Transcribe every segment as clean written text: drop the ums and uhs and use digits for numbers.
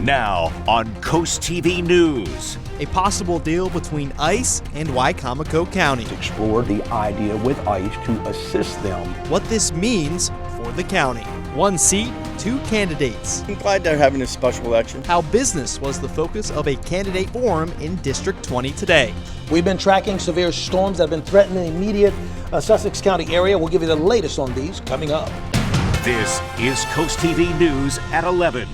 Now on CoastTV News. A possible deal between ICE and Wicomico County. Explored the idea with ICE to assist them. What this means for the county. One seat, two candidates. I'm glad they're having a special election. How business was the focus of a candidate forum in District 20 today. We've been tracking severe storms that have been threatening the immediate Sussex County area. We'll give you the latest on these coming up. This is CoastTV News at 11.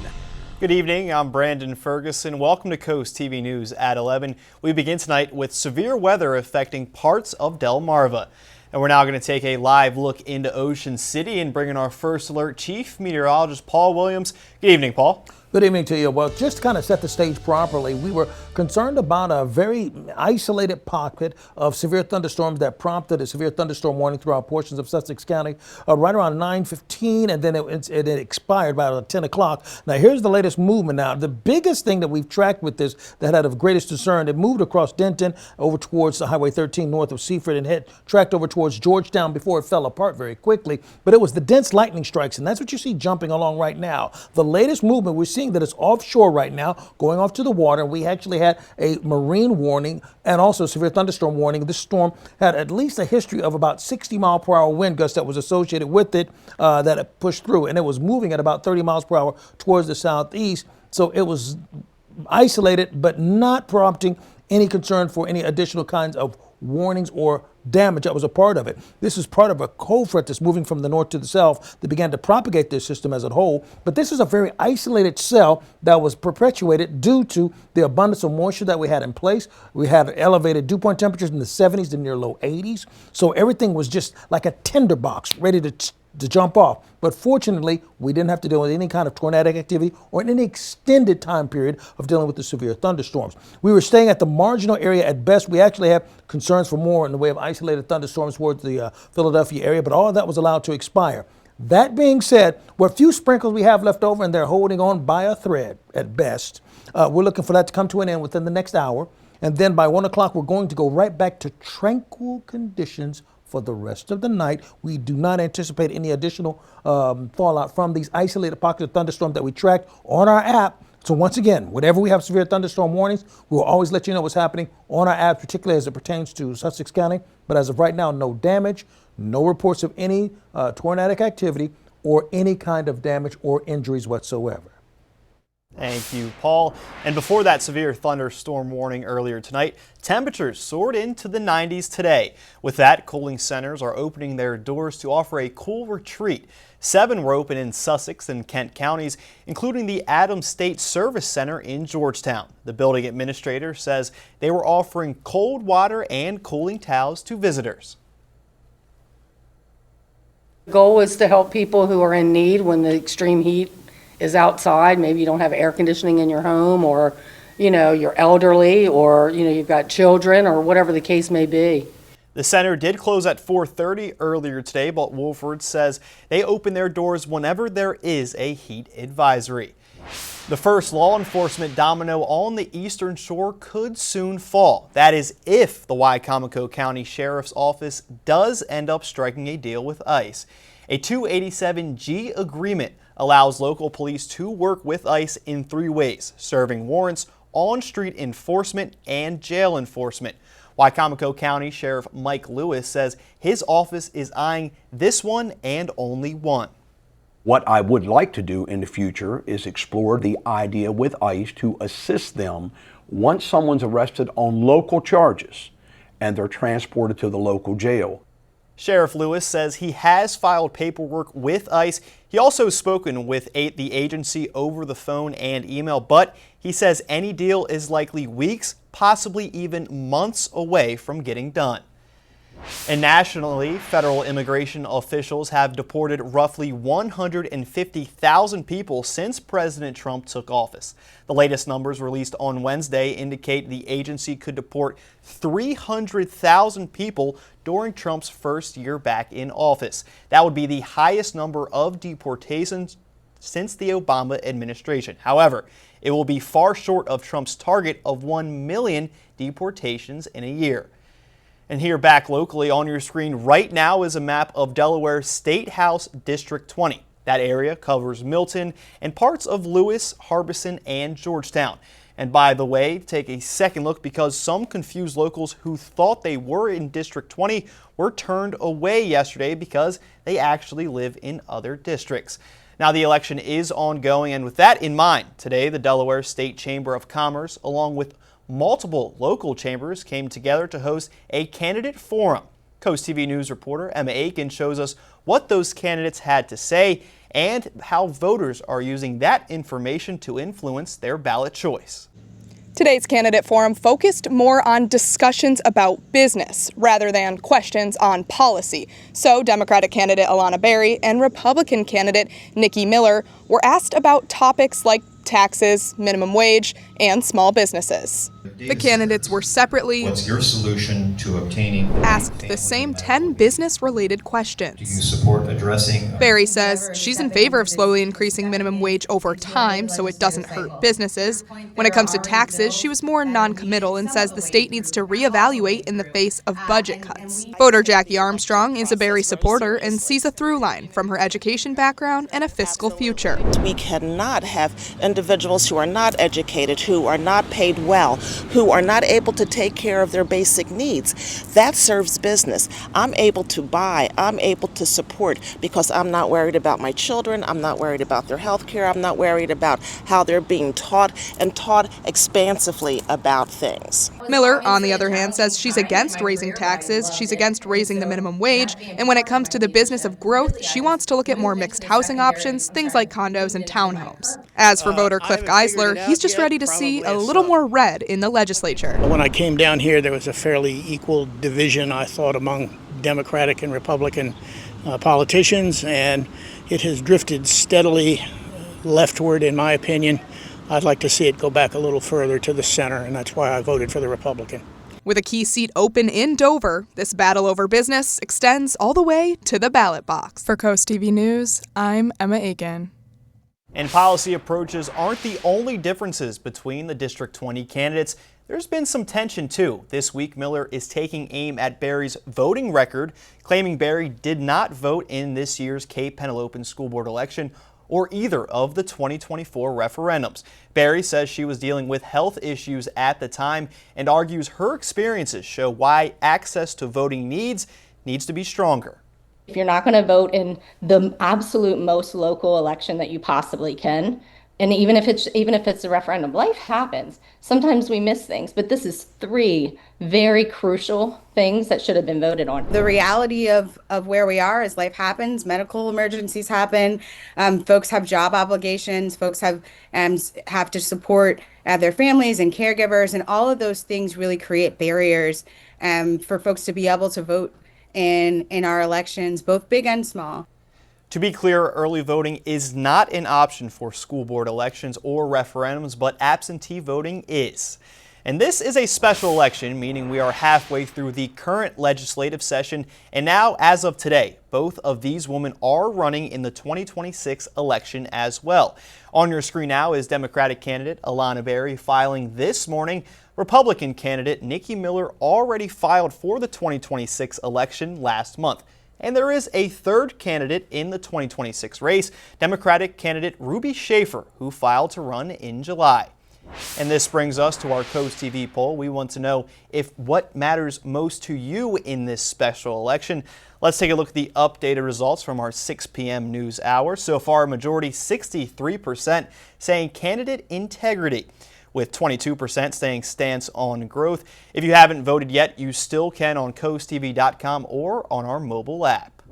Good evening, I'm Brandon Ferguson. Welcome to CoastTV News at 11. We begin tonight with severe weather affecting parts of Delmarva. And we're now going to take a live look into Ocean City and bring in our first alert, Chief Meteorologist Paul Williams. Good evening, Paul. Good evening to you. Well, just to kind of set the stage properly, we were concerned about a very isolated pocket of severe thunderstorms that prompted a severe thunderstorm warning throughout portions of Sussex County right around 9:15, and then it expired by 10 o'clock. Now, here's the latest movement now. The biggest thing that we've tracked with this that had of greatest concern, it moved across Denton over towards Highway 13 north of Seaford and tracked over towards Georgetown before it fell apart very quickly. But it was the dense lightning strikes, and that's what you see jumping along right now. The latest movement we're seeing that it's offshore right now, going off to the water. We actually had a marine warning and also severe thunderstorm warning. This storm had at least a history of about 60-mile-per-hour wind gusts that was associated with it that it pushed through, and it was moving at about 30 miles per hour towards the southeast. So it was isolated, but not prompting any concern for any additional kinds of warnings or damage that was a part of it. This is part of a cold front that's moving from the north to the south that began to propagate this system as a whole. But this is a very isolated cell that was perpetuated due to the abundance of moisture that we had in place. We had elevated dew point temperatures in the 70s to near low 80s. So everything was just like a tinderbox ready to jump off. But fortunately, we didn't have to deal with any kind of tornadic activity or in any extended time period of dealing with the severe thunderstorms. We were staying at the marginal area at best. We actually have concerns for more in the way of isolated thunderstorms towards the Philadelphia area, but all of that was allowed to expire. That being said, what few sprinkles we have left over, and they're holding on by a thread at best, we're looking for that to come to an end within the next hour. And then by 1 o'clock, we're going to go right back to tranquil conditions for the rest of the night. We do not anticipate any additional fallout from these isolated pockets of thunderstorm that we tracked on our app. So once again, whenever we have severe thunderstorm warnings, we'll always let you know what's happening on our app, particularly as it pertains to Sussex County. But as of right now, no damage, no reports of any tornadic activity or any kind of damage or injuries whatsoever. Thank you, Paul. And before that severe thunderstorm warning earlier tonight, temperatures soared into the 90s today. With that, cooling centers are opening their doors to offer a cool retreat. 7 were open in Sussex and Kent counties, including the Adams State Service Center in Georgetown. The building administrator says they were offering cold water and cooling towels to visitors. The goal is to help people who are in need when the extreme heat is outside. Maybe you don't have air conditioning in your home, or you're elderly, or you've got children, or whatever the case may be. The center did close at 4:30 earlier today, but Wolford says they open their doors whenever there is a heat advisory. The first law enforcement domino on the Eastern Shore could soon fall. That is if the Wicomico County Sheriff's Office does end up striking a deal with ICE. A 287G agreement allows local police to work with ICE in 3 ways: serving warrants, on-street enforcement, and jail enforcement. Wicomico County Sheriff Mike Lewis says his office is eyeing this one and only one. What I would like to do in the future is explore the idea with ICE to assist them once someone's arrested on local charges and they're transported to the local jail. Sheriff Lewis says he has filed paperwork with ICE. He also has spoken with the agency over the phone and email, but he says any deal is likely weeks, possibly even months away from getting done. And nationally, federal immigration officials have deported roughly 150,000 people since President Trump took office. The latest numbers released on Wednesday indicate the agency could deport 300,000 people during Trump's first year back in office. That would be the highest number of deportations since the Obama administration. However, it will be far short of Trump's target of 1 million deportations in a year. And here back locally on your screen right now is a map of Delaware's State House District 20. That area covers Milton and parts of Lewis, Harbison, and Georgetown. And by the way, take a second look because some confused locals who thought they were in District 20 were turned away yesterday because they actually live in other districts. Now the election is ongoing, and with that in mind, today the Delaware State Chamber of Commerce, along with multiple local chambers, came together to host a candidate forum. Coast TV News reporter Emma Aiken shows us what those candidates had to say and how voters are using that information to influence their ballot choice. Today's candidate forum focused more on discussions about business rather than questions on policy. So Democratic candidate Alana Berry and Republican candidate Nikki Miller were asked about topics like taxes, minimum wage, and small businesses. The candidates were separately What's your solution to obtaining asked the same 10 business-related questions. Do you support addressing Berry says she's in favor of slowly increasing minimum wage over time so it doesn't hurt businesses. When it comes to taxes, she was more non-committal and says the state needs to reevaluate in the face of budget cuts. Voter Jackie Armstrong is a Berry supporter and sees a through line from her education background and a fiscal future. We cannot have individuals who are not educated, who are not paid well, who are not able to take care of their basic needs. That serves business. I'm able to buy, I'm able to support because I'm not worried about my children, I'm not worried about their health care, I'm not worried about how they're being taught and taught expansively about things. Miller, on the other hand, says she's against raising taxes, she's against raising the minimum wage, and when it comes to the business of growth, she wants to look at more mixed housing options, things like condos and townhomes. As for voter Cliff Geisler, he's just ready to see a little more red in the legislature. When I came down here, there was a fairly equal division, I thought, among Democratic and Republican politicians, and it has drifted steadily leftward, in my opinion. I'd like to see it go back a little further to the center, and that's why I voted for the Republican. With a key seat open in Dover, this battle over business extends all the way to the ballot box. For Coast TV News, I'm Emma Aiken. And policy approaches aren't the only differences between the District 20 candidates. There's been some tension too. This week, Miller is taking aim at Berry's voting record, claiming Berry did not vote in this year's Cape Penelope School Board election or either of the 2024 referendums. Berry says she was dealing with health issues at the time and argues her experiences show why access to voting needs to be stronger. If you're not going to vote in the absolute most local election that you possibly can, and even if it's a referendum, life happens. Sometimes we miss things, but this is 3 very crucial things that should have been voted on. The reality of where we are is life happens, medical emergencies happen, folks have job obligations, folks have to support their families and caregivers, and all of those things really create barriers for folks to be able to vote in our elections, both big and small. To be clear, early voting is not an option for school board elections or referendums, but absentee voting is. And this is a special election, meaning we are halfway through the current legislative session, and now, as of today, both of these women are running in the 2026 election as well. On your screen now is Democratic candidate Alana Berry filing this morning. Republican candidate Nikki Miller already filed for the 2026 election last month. And there is a third candidate in the 2026 race, Democratic candidate Ruby Schaefer, who filed to run in July. And this brings us to our Coast TV poll. We want to know if what matters most to you in this special election. Let's take a look at the updated results from our 6 p.m. news hour. So far, a majority 63% saying candidate integrity, with 22% saying stance on growth. If you haven't voted yet, you still can on coasttv.com or on our mobile app.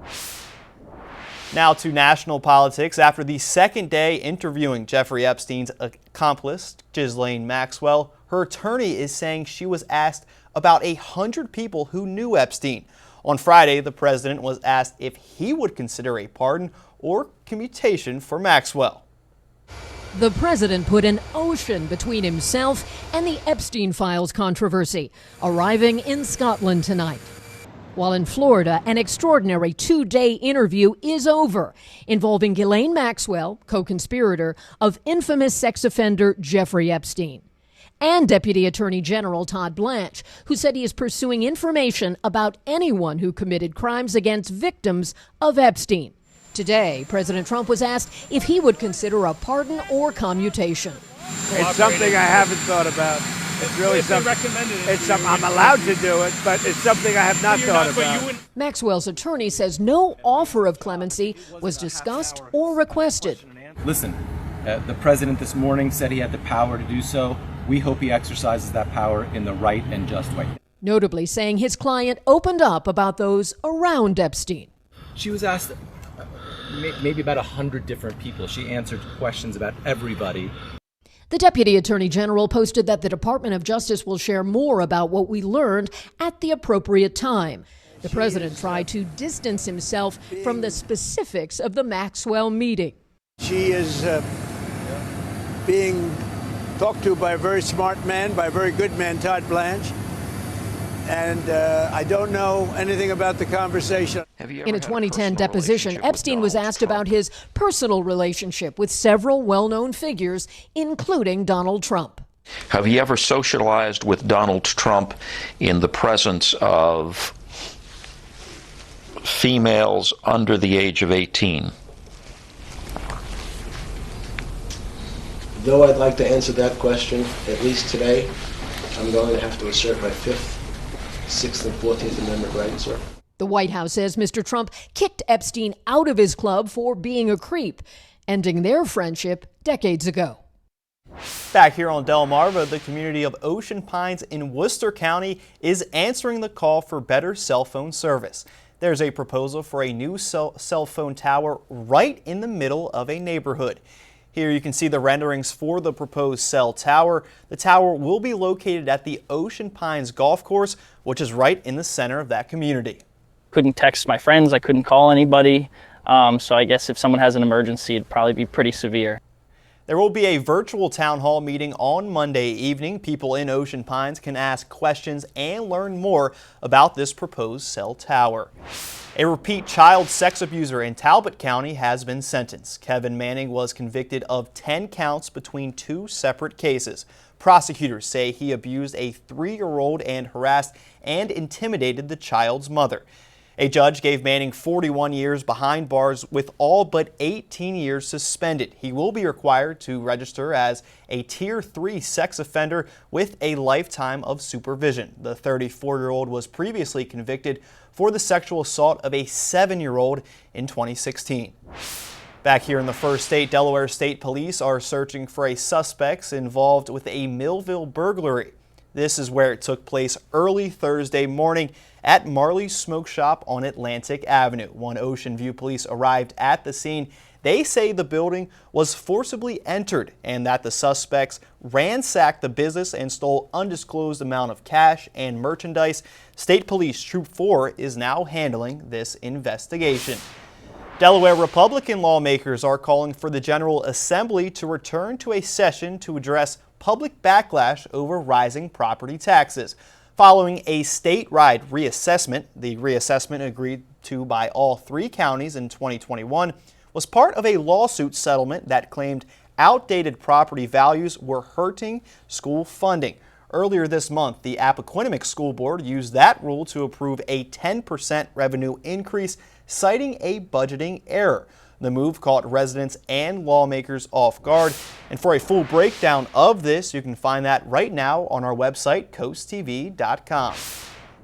Now to national politics. After the second day interviewing Jeffrey Epstein's accomplice, Ghislaine Maxwell, her attorney is saying she was asked about 100 people who knew Epstein. On Friday, the president was asked if he would consider a pardon or commutation for Maxwell. The president put an ocean between himself and the Epstein files controversy, arriving in Scotland tonight. While in Florida, an extraordinary 2-day interview is over, involving Ghislaine Maxwell, co-conspirator of infamous sex offender Jeffrey Epstein, and Deputy Attorney General Todd Blanche, who said he is pursuing information about anyone who committed crimes against victims of Epstein. Today, President Trump was asked if he would consider a pardon or commutation. It's something I haven't thought about. It's really something. I'm allowed to do it, but it's something I have not thought about. Maxwell's attorney says no offer of clemency was discussed or requested. Listen, the president this morning said he had the power to do so. We hope he exercises that power in the right and just way. Notably saying his client opened up about those around Epstein. She was asked maybe about 100 different people. She answered questions about everybody. The Deputy Attorney General posted that the Department of Justice will share more about what we learned at the appropriate time. The president tried to distance himself from the specifics of the Maxwell meeting. She is being talked to by a very smart man, by a very good man, Todd Blanche. And I don't know anything about the conversation. In a 2010 deposition, Epstein was asked about his personal relationship with several well-known figures, including Donald Trump. Have you ever socialized with Donald Trump in the presence of females under the age of 18? Though I'd like to answer that question, at least today, I'm going to have to assert my 5th, 6th, and 14th Amendment rights, sir. The White House says Mr. Trump kicked Epstein out of his club for being a creep, ending their friendship decades ago. Back here on Delmarva, the community of Ocean Pines in Worcester County is answering the call for better cell phone service. There's a proposal for a new cell phone tower right in the middle of a neighborhood. Here you can see the renderings for the proposed cell tower. The tower will be located at the Ocean Pines Golf Course, which is right in the center of that community. Couldn't text my friends, I couldn't call anybody, so I guess if someone has an emergency, it'd probably be pretty severe. There will be a virtual town hall meeting on Monday evening. People in Ocean Pines can ask questions and learn more about this proposed cell tower. A repeat child sex abuser in Talbot County has been sentenced. Kevin Manning was convicted of 10 counts between 2 separate cases. Prosecutors say he abused a 3-year-old and harassed and intimidated the child's mother. A judge gave Manning 41 years behind bars with all but 18 years suspended. He will be required to register as a Tier 3 sex offender with a lifetime of supervision. The 34-year-old was previously convicted for the sexual assault of a 7-year-old in 2016. Back here in the First State, Delaware State Police are searching for a suspect involved with a Millville burglary. This is where it took place early Thursday morning at Marley's Smoke Shop on Atlantic Avenue. When Ocean View police arrived at the scene, they say the building was forcibly entered and that the suspects ransacked the business and stole undisclosed amount of cash and merchandise. State Police Troop 4 is now handling this investigation. Delaware Republican lawmakers are calling for the General Assembly to return to a session to address public backlash over rising property taxes. Following a statewide reassessment, the reassessment agreed to by all 3 counties in 2021 was part of a lawsuit settlement that claimed outdated property values were hurting school funding. Earlier this month, the Appoquinimink School Board used that rule to approve a 10% revenue increase, citing a budgeting error. The move caught residents and lawmakers off guard. And for a full breakdown of this, you can find that right now on our website, CoastTV.com.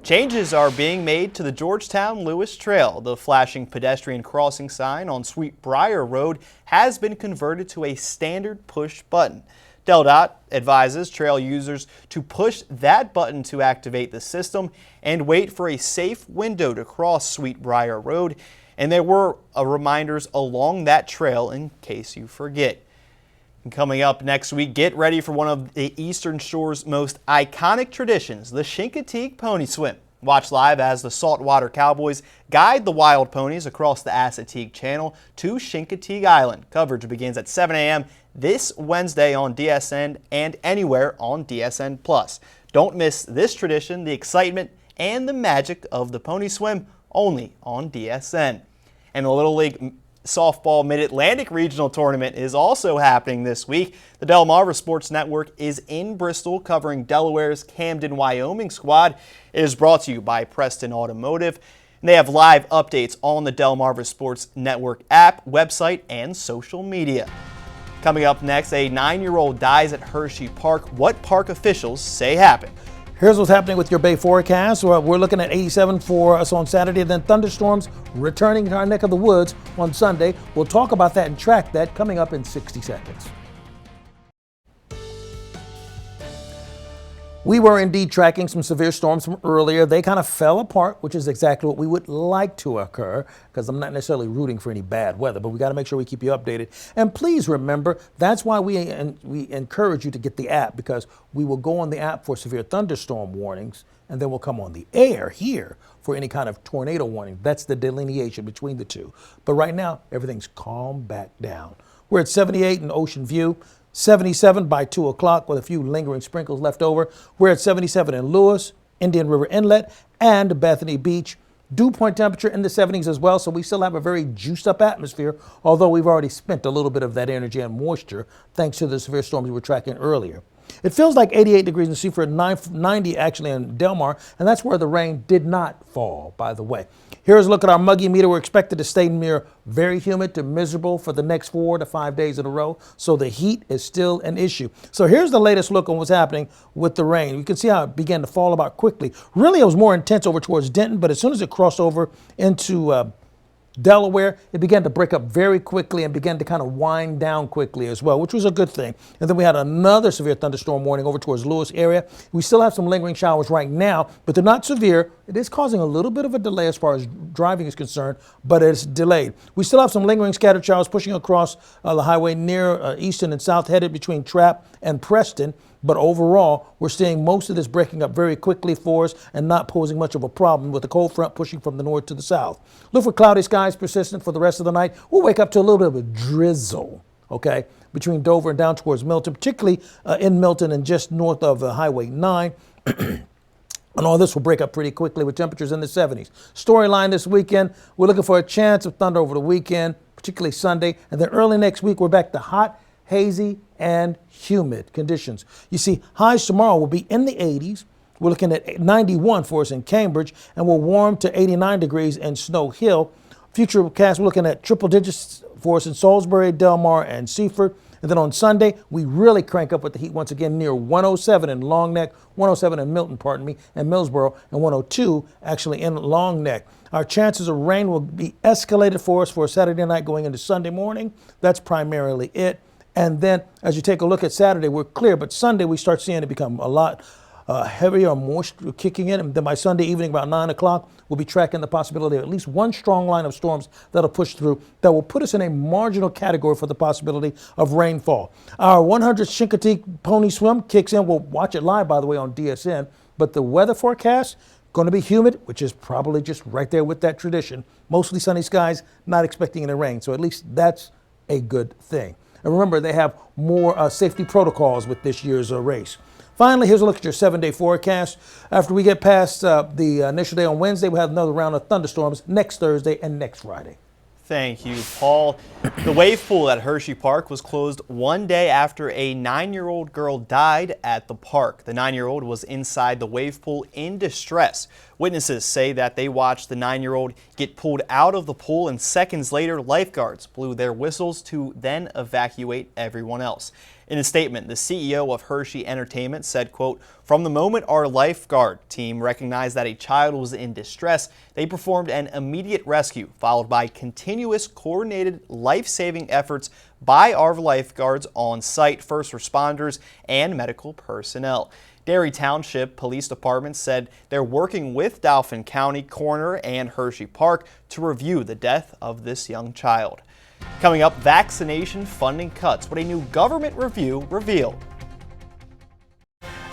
Changes are being made to the Georgetown-Lewis Trail. The flashing pedestrian crossing sign on Sweetbriar Road has been converted to a standard push button. DelDOT advises trail users to push that button to activate the system and wait for a safe window to cross Sweetbriar Road. And there were reminders along that trail in case you forget. And coming up next week, get ready for one of the Eastern Shore's most iconic traditions, the Chincoteague Pony Swim. Watch live as the Saltwater Cowboys guide the wild ponies across the Assateague Channel to Chincoteague Island. Coverage begins at 7 a.m. this Wednesday on DSN and anywhere on DSN+. Don't miss this tradition, the excitement, and the magic of the pony swim, only on DSN. And the Little League Softball Mid-Atlantic Regional Tournament is also happening this week. The Delmarva Sports Network is in Bristol covering Delaware's Camden, Wyoming squad. It is brought to you by Preston Automotive. And And they have live updates on the Delmarva Sports Network app, website, and social media. Coming up next, a 9-year-old dies at Hershey Park. What park officials say happened. Here's what's happening with your Bay forecast. We're looking at 87 for us on Saturday, then thunderstorms returning to our neck of the woods on Sunday. We'll talk about that and track that coming up in 60 seconds. We were indeed tracking some severe storms from earlier. They kind of fell apart, which is exactly what we would like to occur, because I'm not necessarily rooting for any bad weather, but we got to make sure we keep you updated. And please remember, that's why we encourage you to get the app, because we will go on the app for severe thunderstorm warnings, and then we'll come on the air here for any kind of tornado warning. That's the delineation between the two. But right now, everything's calmed back down. We're at 78 in Ocean View. 77 by 2 o'clock with a few lingering sprinkles left over. We're at 77 in Lewis, Indian River Inlet, and Bethany Beach. Dew point temperature in the 70s as well, so we still have a very juiced up atmosphere, although we've already spent a little bit of that energy and moisture thanks to the severe storms we were tracking earlier. It feels like 88 degrees in Seaford, 90 actually in Delmar, and that's where the rain did not fall, by the way. Here's a look at our muggy meter. We're expected to stay near very humid to miserable for the next 4 to 5 days in a row, so the heat is still an issue. So here's the latest look on what's happening with the rain. You can see how it began to fall about quickly. Really, it was more intense over towards Denton, but as soon as it crossed over into Delaware, it began to break up very quickly and began to kind of wind down quickly as well, which was a good thing. And then we had another severe thunderstorm warning over towards Lewis area. We still have some lingering showers right now, but they're not severe. It is causing a little bit of a delay as far as driving is concerned, but it's delayed. We still have some lingering scattered showers pushing across the highway near Easton and South, headed between Trapp and Preston. But overall, we're seeing most of this breaking up very quickly for us and not posing much of a problem with the cold front pushing from the north to the south. Look for cloudy skies persistent for the rest of the night. We'll wake up to a little bit of a drizzle, okay, between Dover and down towards Milton, particularly in Milton and just north of Highway 9. And all this will break up pretty quickly with temperatures in the 70s. Storyline this weekend, we're looking for a chance of thunder over the weekend, particularly Sunday. And then early next week, we're back to hot, hazy, and humid conditions. You see, highs tomorrow will be in the 80s. We're looking at 91 for us in Cambridge, and we'll warm to 89 degrees in Snow Hill. Future forecast, we're looking at triple digits for us in Salisbury, Delmar, and Seaford. And then on Sunday, we really crank up with the heat once again near 107 in Long Neck, 107 in Milton, and Millsboro, and 102 actually in Long Neck. Our chances of rain will be escalated for us for Saturday night going into Sunday morning. That's primarily it. And then as you take a look at Saturday, we're clear, but Sunday we start seeing it become a lot heavier, moisture kicking in. And then by Sunday evening, about 9 o'clock, we'll be tracking the possibility of at least one strong line of storms that'll push through that will put us in a marginal category for the possibility of rainfall. Our 100 Chincoteague Pony Swim kicks in. We'll watch it live, by the way, on DSN. But the weather forecast, going to be humid, which is probably just right there with that tradition. Mostly sunny skies, not expecting any rain. So at least that's a good thing. And remember, they have more safety protocols with this year's race. Finally, here's a look at your 7-day forecast. After we get past the initial day on Wednesday, we'll have another round of thunderstorms next Thursday and next Friday. Thank you, Paul. The wave pool at Hershey Park was closed one day after a 9-year-old girl died at the park. The 9-year-old was inside the wave pool in distress. Witnesses say that they watched the 9-year-old get pulled out of the pool, and seconds later, lifeguards blew their whistles to then evacuate everyone else. In a statement, the CEO of Hershey Entertainment said, quote, "From the moment our lifeguard team recognized that a child was in distress, they performed an immediate rescue, followed by continuous coordinated life-saving efforts by our lifeguards on site, first responders, and medical personnel." Derry Township Police Department said they're working with Dauphin County Coroner and Hershey Park to review the death of this young child. Coming up, vaccination funding cuts, what a new government review revealed.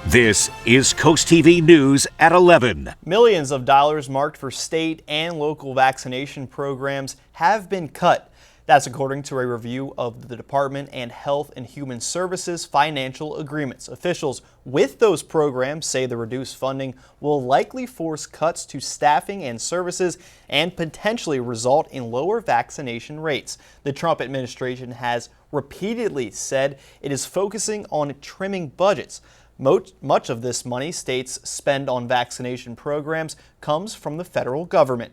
This is Coast TV News at 11. Millions of dollars marked for state and local vaccination programs have been cut. That's according to a review of the Department and Health and Human Services financial agreements. Officials with those programs say the reduced funding will likely force cuts to staffing and services and potentially result in lower vaccination rates. The Trump administration has repeatedly said it is focusing on trimming budgets. Much of this money states spend on vaccination programs comes from the federal government.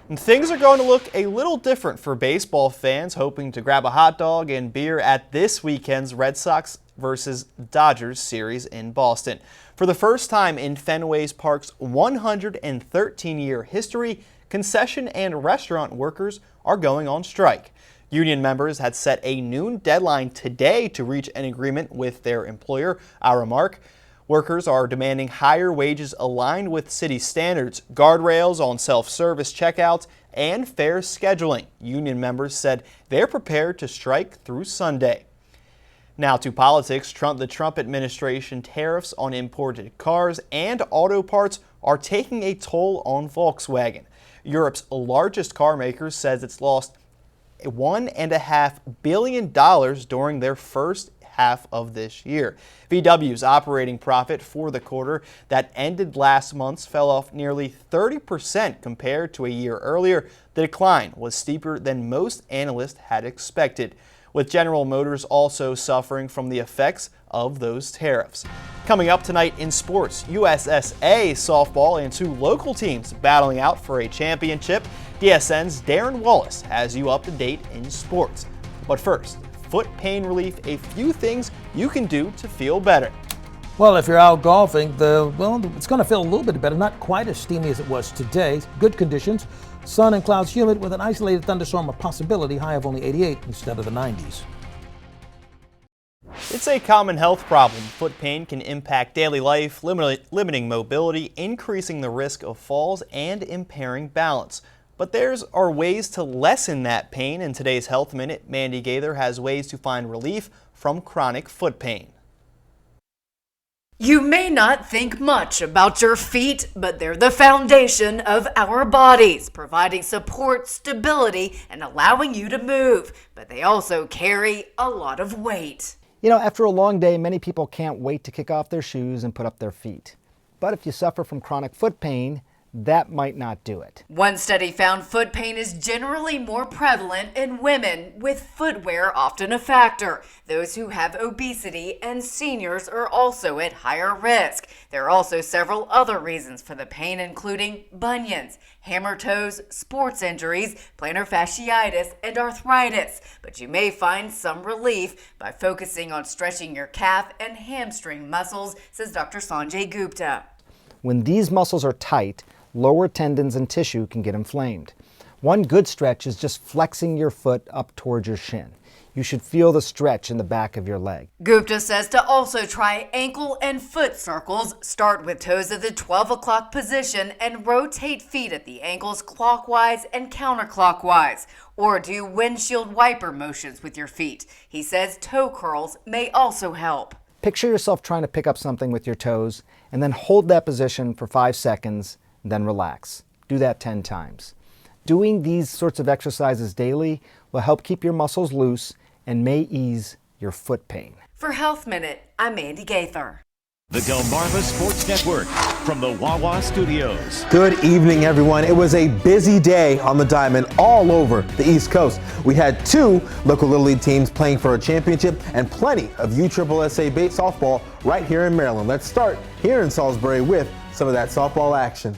And things are going to look a little different for baseball fans hoping to grab a hot dog and beer at this weekend's Red Sox versus Dodgers series in Boston. For the first time in Fenway Park's 113-year history, concession and restaurant workers are going on strike. Union members had set a noon deadline today to reach an agreement with their employer, Aramark. Workers are demanding higher wages aligned with city standards, guardrails on self-service checkouts, and fair scheduling. Union members said they're prepared to strike through Sunday. Now to politics. The Trump administration tariffs on imported cars and auto parts are taking a toll on Volkswagen. Europe's largest car maker says it's lost $1.5 billion during their first half of this year. VW's operating profit for the quarter that ended last month fell off nearly 30% compared to a year earlier. The decline was steeper than most analysts had expected, with General Motors also suffering from the effects of those tariffs. Coming up tonight in sports, USSA softball and two local teams battling out for a championship. DSN's Darren Wallace has you up to date in sports. But first, foot pain relief, a few things you can do to feel better. Well, if you're out golfing, it's going to feel a little bit better, not quite as steamy as it was today. Good conditions, sun and clouds humid with an isolated thunderstorm a possibility, high of only 88 instead of the 90s. It's a common health problem. Foot pain can impact daily life, limiting mobility, increasing the risk of falls, and impairing balance. But there are ways to lessen that pain. In today's Health Minute, Mandy Gaither has ways to find relief from chronic foot pain. You may not think much about your feet, but they're the foundation of our bodies, providing support, stability, and allowing you to move. But they also carry a lot of weight. You know, after a long day, many people can't wait to kick off their shoes and put up their feet. But if you suffer from chronic foot pain, that might not do it. One study found foot pain is generally more prevalent in women, with footwear often a factor. Those who have obesity and seniors are also at higher risk. There are also several other reasons for the pain, including bunions, hammer toes, sports injuries, plantar fasciitis, and arthritis. But you may find some relief by focusing on stretching your calf and hamstring muscles, says Dr. Sanjay Gupta. When these muscles are tight, lower tendons and tissue can get inflamed. One good stretch is just flexing your foot up towards your shin. You should feel the stretch in the back of your leg. Gupta says to also try ankle and foot circles. Start with toes at the 12 o'clock position and rotate feet at the ankles clockwise and counterclockwise, or do windshield wiper motions with your feet. He says toe curls may also help. Picture yourself trying to pick up something with your toes and then hold that position for 5 seconds. Then relax. Do that 10 times. Doing these sorts of exercises daily will help keep your muscles loose and may ease your foot pain. For Health Minute, I'm Mandy Gaither. The Delmarva Sports Network from the Wawa Studios. Good evening, everyone. It was a busy day on the diamond all over the East Coast. We had two local Little League teams playing for a championship and plenty of USSSA softball right here in Maryland. Let's start here in Salisbury with some of that softball action.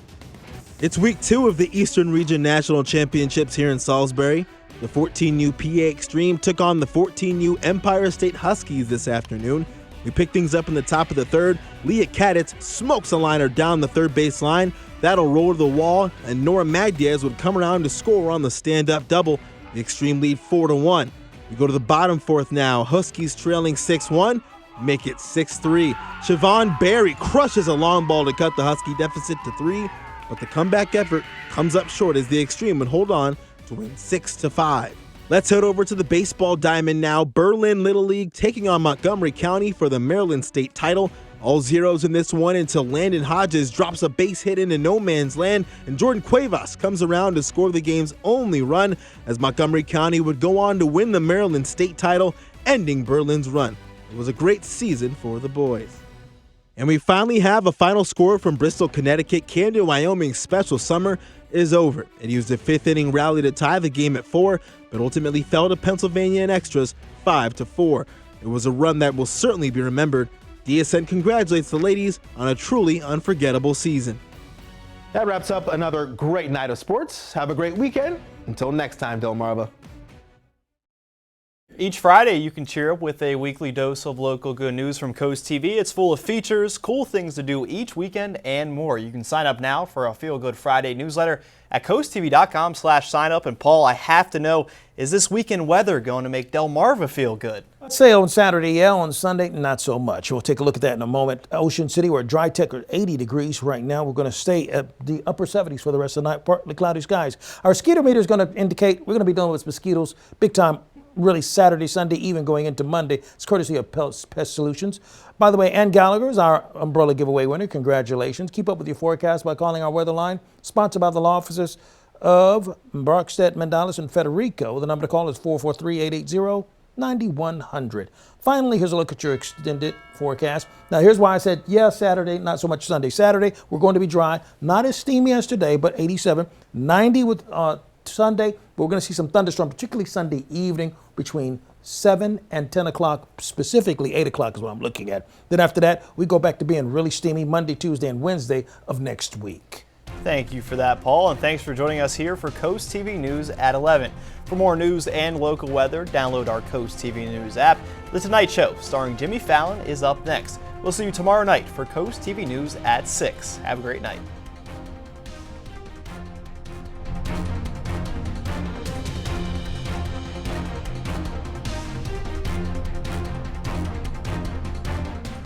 It's week 2 of the Eastern Region National Championships here in Salisbury. The 14U PA Extreme took on the 14U Empire State Huskies this afternoon. We pick things up in the top of the third. Leah Kaditz smokes a liner down the third base line. That'll roll to the wall, and Nora Magdiaz would come around to score on the stand-up double. The Extreme lead 4-1. We go to the bottom fourth now. Huskies trailing 6-1. Make it 6-3. Siobhan Berry crushes a long ball to cut the Husky deficit to 3, but the comeback effort comes up short as the Extreme would hold on to win 6-5. Let's head over to the baseball diamond now. Berlin Little League taking on Montgomery County for the Maryland State title. All zeros in this one until Landon Hodges drops a base hit into no man's land, and Jordan Cuevas comes around to score the game's only run as Montgomery County would go on to win the Maryland State title, ending Berlin's run. It was a great season for the boys. And we finally have a final score from Bristol, Connecticut. Camden, Wyoming's special summer is over. It used a 5th inning rally to tie the game at 4, but ultimately fell to Pennsylvania in extras 5-4. It was a run that will certainly be remembered The Ascent congratulates the ladies on a truly unforgettable season. That wraps up another great night of sports. Have a great weekend. Until next time, Delmarva. Each Friday, you can cheer up with a weekly dose of local good news from Coast TV. It's full of features, cool things to do each weekend, and more. You can sign up now for a Feel Good Friday newsletter at coasttv.com/sign-up. And Paul, I have to know, is this weekend weather going to make Delmarva feel good? Let's say on Saturday, yeah. On Sunday, not so much. We'll take a look at that in a moment. Ocean City, we're dry tech at 80 degrees right now. We're going to stay at the upper 70s for the rest of the night. Partly cloudy skies. Our mosquito meter is going to indicate we're going to be dealing with mosquitoes big time. Really Saturday, Sunday, even going into Monday. It's courtesy of Pest Solutions. By the way, Ann Gallagher is our umbrella giveaway winner. Congratulations. Keep up with your forecast by calling our weather line. Sponsored by the law offices of Brockstedt, Mendalis, and Federico. The number to call is 443-880-9100. Finally, here's a look at your extended forecast. Now, here's why I said, yeah, Saturday, not so much Sunday. Saturday, we're going to be dry. Not as steamy as today, but 87. 90 with Sunday, we're going to see some thunderstorms, particularly Sunday evening between 7 and 10 o'clock, specifically 8 o'clock is what I'm looking at. Then after that, we go back to being really steamy Monday, Tuesday, and Wednesday of next week. Thank you for that, Paul, and thanks for joining us here for Coast TV News at 11. For more news and local weather, download our Coast TV News app. The Tonight Show, starring Jimmy Fallon, is up next. We'll see you tomorrow night for Coast TV News at 6. Have a great night.